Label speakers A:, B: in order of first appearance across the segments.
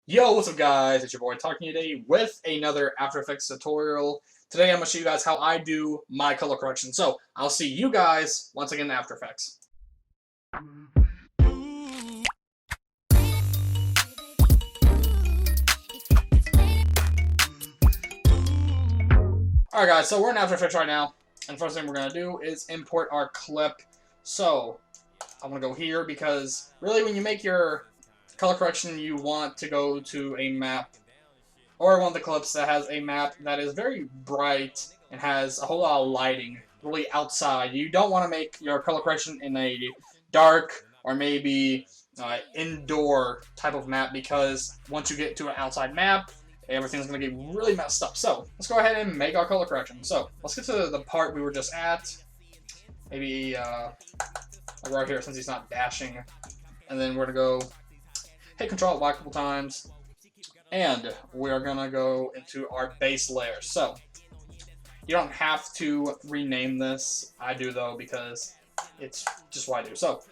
A: Yo, what's up guys? It's your boy talking today with another After Effects tutorial. Today I'm going to show you guys how I do my color correction. So, I'll see you guys once again in After Effects. Alright guys, so we're in After Effects right now. And the first thing we're going to do is import our clip. So, I'm going to go here because really when you make your color correction you want to go to a map or one of the clips that has a map that is very bright and has a whole lot of lighting, really outside. You don't want to make your color correction in a dark or maybe indoor type of map because once you get to an outside map, everything's going to get really messed up. So let's go ahead and make our color correction. So let's get to the part we were just at. Maybe right here since he's not dashing. And then we're going to go hit Control Y a couple times. And we're going to go into our base layer. So, you don't have to rename this. I do though because it's just what I do. So,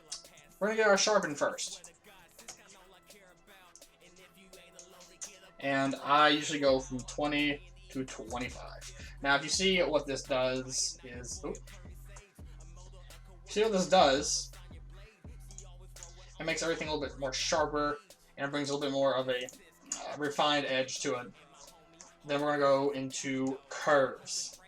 A: we're going to get our sharpen first. And I usually go from 20 to 25. Now, if you see what this does is... see what this does? It makes everything a little bit more sharper and it brings a little bit more of a refined edge to it. Then we're going to go into curves.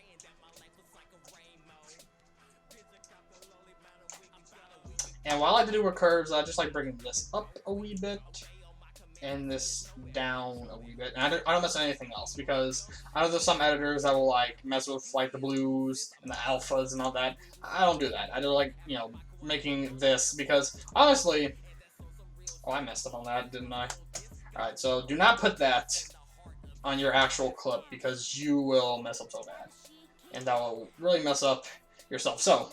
A: And while I do with curves, I just like bringing this up a wee bit and this down a wee bit. And I don't mess with anything else because I know there's some editors that will like mess with like the blues and the alphas and all that. I don't do that. I do like, you know, making this because honestly, oh, I messed up on that, didn't I? Alright, so do not put that on your actual clip because you will mess up so bad. And that will really mess up yourself. So,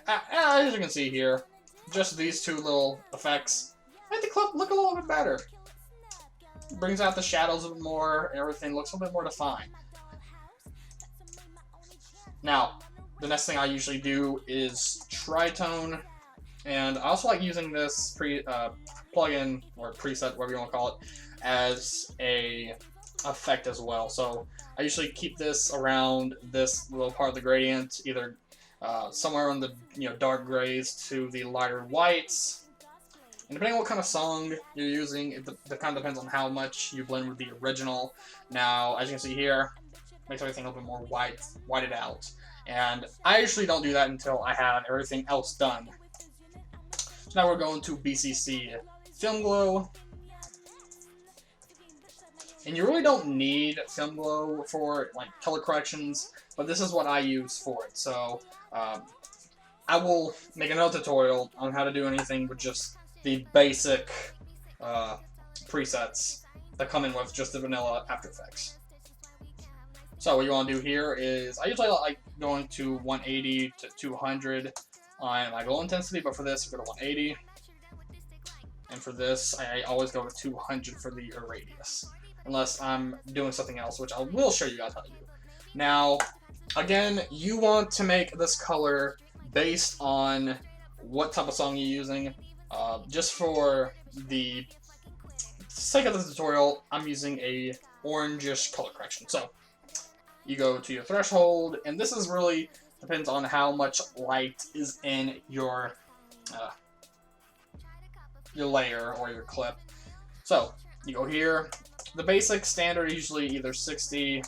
A: as you can see here, just these two little effects make the clip look a little bit better. It brings out the shadows a bit more, and everything looks a little bit more defined. Now, the next thing I usually do is tritone. And I also like using this plugin or preset, whatever you want to call it, as a effect as well. So I usually keep this around this little part of the gradient, either somewhere in the dark grays to the lighter whites. And depending on what kind of song you're using, it kind of depends on how much you blend with the original. Now, as you can see here, it makes everything a little bit more whited out. And I usually don't do that until I have everything else done. So now we're going to BCC Film Glow. And you really don't need Film Glow for like color corrections, but this is what I use for it. So I will make another tutorial on how to do anything with just the basic presets that come in with just the vanilla After Effects. So what you want to do here is, I usually like going to 180 to 200 on my glow intensity, but for this, I go to 180. And for this, I always go to 200 for the radius. Unless I'm doing something else, which I will show you guys how to do. Now, again, you want to make this color based on what type of song you're using. Just for the sake of this tutorial, I'm using a orangish color correction. So, you go to your threshold, and this is really depends on how much light is in your layer or your clip. So, you go here. The basic standard usually either 60,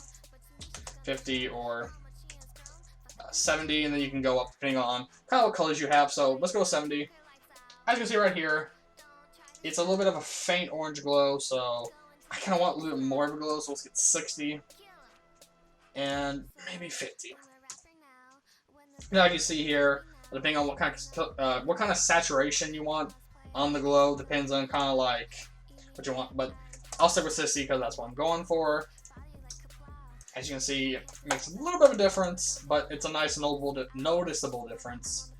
A: 50, or 70, and then you can go up depending on kind of what colors you have. So, let's go with 70. As you can see right here, it's a little bit of a faint orange glow, so I kind of want a little bit more of a glow, so let's get 60 and maybe 50. Now you see here, depending on what kind of saturation you want on the glow, depends on kind of like what you want. But I'll stick with 60 because that's what I'm going for. As you can see, it makes a little bit of a difference, but it's a nice noticeable difference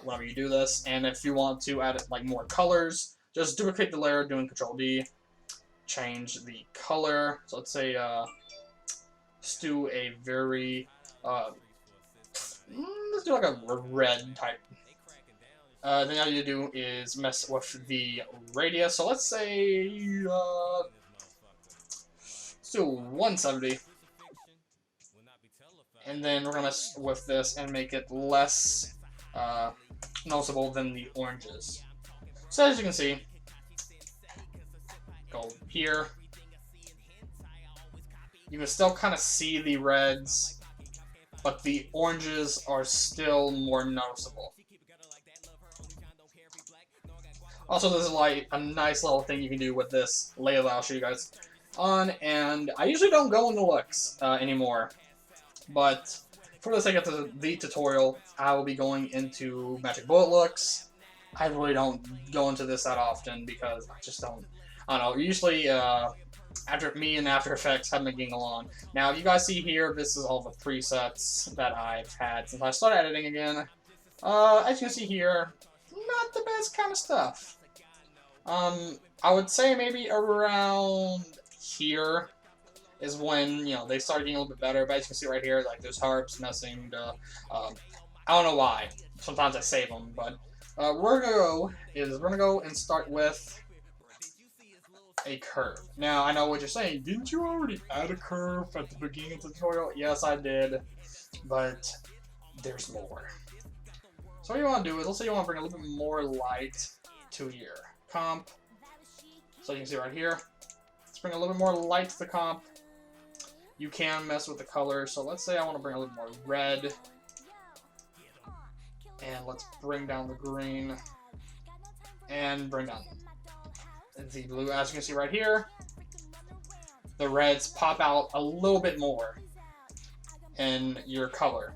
A: whenever you do this. And if you want to add like more colors, just duplicate the layer, doing Control D, change the color. So let's say let's do a very let's do like a red type. Then all you do is mess with the radius. So let's say Let's do 170. And then we're gonna mess with this and make it less noticeable than the oranges. So as you can see, go here. You can still kind of see the reds, but the oranges are still more noticeable. Also, this is like a nice little thing you can do with this layer that I'll show you guys on, and I usually don't go into looks anymore, but for the sake of the tutorial, I will be going into magic bullet looks. I really don't go into this that often because I just don't, I don't know, usually after me and After Effects have been getting along. Now, if you guys see here, this is all the presets that I've had since I started editing again. As you can see here, not the best kind of stuff. I would say maybe around here is when, you know, they started getting a little bit better, but as you can see right here, like, there's harps messing the, I don't know why. Sometimes I save them, but, we're gonna go and start with a curve. Now, I know what you're saying. Didn't you already add a curve at the beginning of the tutorial? Yes, I did, but there's more. So what you want to do is, let's say you want to bring a little bit more light to your comp. So you can see right here, let's bring a little bit more light to the comp. You can mess with the color, so let's say I want to bring a little more red. And let's bring down the green. And bring down the blue. As you can see right here, the reds pop out a little bit more in your color.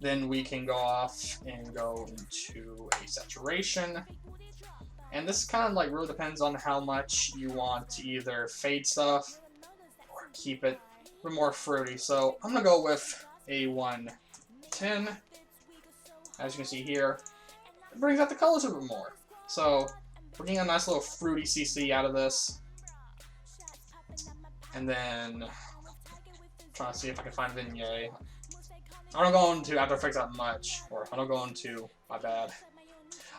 A: Then we can go off and go into a saturation. And this kind of like really depends on how much you want to either fade stuff or keep it a bit more fruity. So I'm gonna go with a 110. As you can see here, it brings out the colors a bit more. So we're getting a nice little fruity CC out of this. And then trying to see if I can find vignette. I don't go into After Effects that much, or I don't go into, my bad,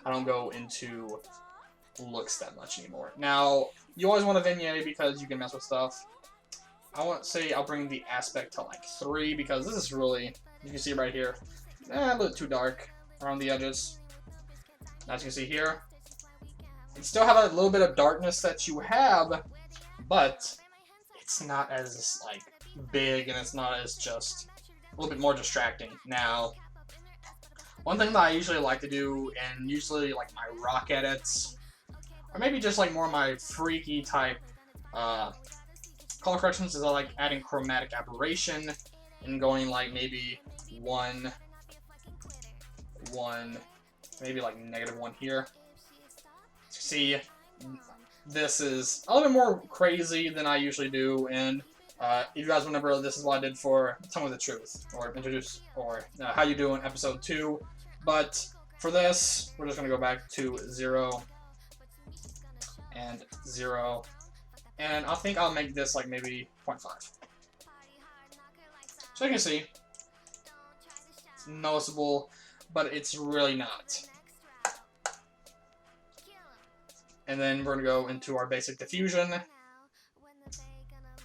A: I don't go into looks that much anymore. Now, you always want a vignette because you can mess with stuff. I want to say I'll bring the aspect to like 3 because this is really, you can see right here, a little too dark around the edges. As you can see here, you still have a little bit of darkness that you have, but it's not as like big and it's not as just a little bit more distracting. Now, one thing that I usually like to do, and usually like my rock edits, or maybe just like more my freaky type color corrections, is I like adding chromatic aberration and going like maybe 1, maybe like -1 here. See, this is a little bit more crazy than I usually do, and if you guys remember, this is what I did for Tell Me the Truth, or Introduce, or How You Doing, Episode 2. But for this, we're just going to go back to 0 and 0. And I think I'll make this like maybe 0.5. So you can see, it's noticeable, but it's really not. And then we're going to go into our basic diffusion.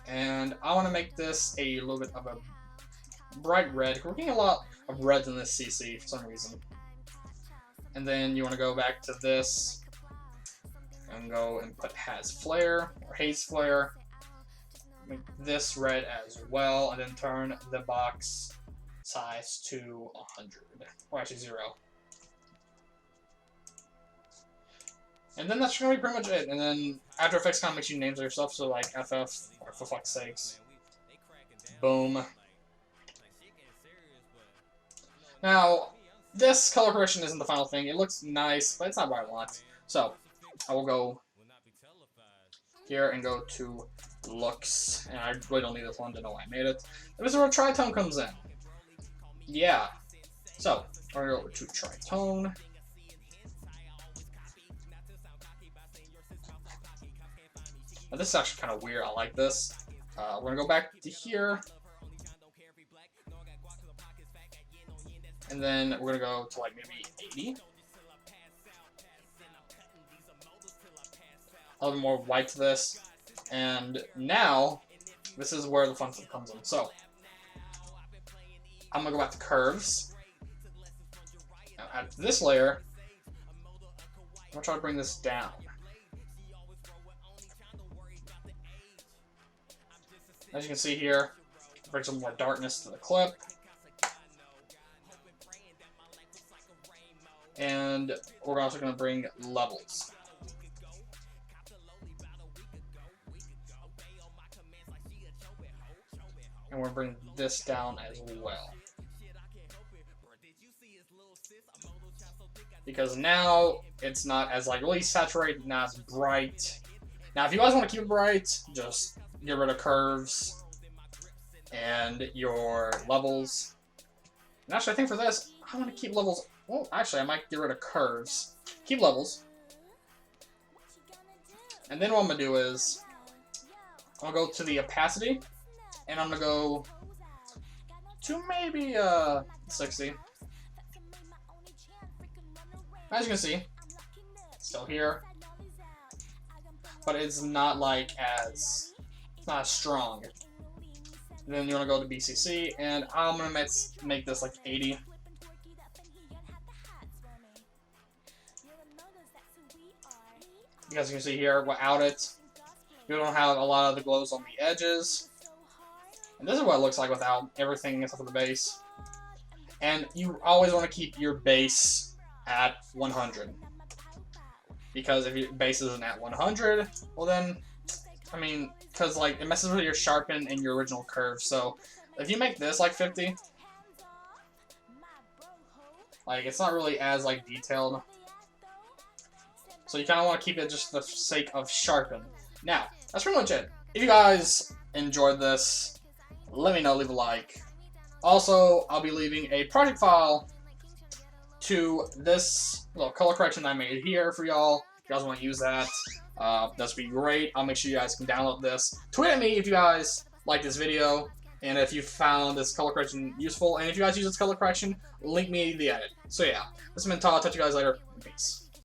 A: And I want to make this a little bit of a bright red. We're getting a lot of reds in this CC for some reason. And then you want to go back to this and go and put Has Flare or Haze Flare. Make this red as well, and then turn the box size to 100, or actually 0. And then that's gonna be pretty much it. And then After Effects kind of makes you names of yourself, so like FF, or for fuck's sakes. Boom. Now, this color correction isn't the final thing. It looks nice, but it's not what I want. So, I will go here and go to looks. And I really don't need this one to know why I made it. This is where tritone comes in. Yeah. So, we're gonna go to tritone. Now, this is actually kind of weird. I like this. We're going to go back to here. And then we're going to go to like maybe 80. A little more white to this. And now, this is where the fun stuff comes in. So, I'm going to go back to curves. Now, add to this layer. I'm going to try to bring this down. As you can see here, bring some more darkness to the clip. And we're also going to bring levels. And we're going to bring this down as well. Because now it's not as like really saturated, not as bright. Now if you guys want to keep it bright, just get rid of curves and your levels. And actually I think for this, I want to keep levels. Well, actually I might get rid of curves. Keep levels. And then what I'm going to do is, I'm going to go to the opacity. And I'm going to go to maybe 60. As you can see, it's still here. But it's not like as, it's not as strong. And then you want to go to BCC, and I'm going to make this like 80. As you can see here, without it, you don't have a lot of the glows on the edges. And this is what it looks like without everything except for the base. And you always want to keep your base at 100. Because if your base isn't at 100, well then, I mean, because like it messes with your sharpen and your original curve. So if you make this like 50, like it's not really as like detailed. So you kind of want to keep it just for the sake of sharpen. Now, that's pretty much it. If you guys enjoyed this, let me know, leave a like. Also, I'll be leaving a project file to this little color correction I made here for y'all. If you guys want to use that, that'd be great. I'll make sure you guys can download this. Tweet at me if you guys like this video, and if you found this color correction useful, and if you guys use this color correction, link me the edit. So yeah, this has been Todd. Talk to you guys later. Peace.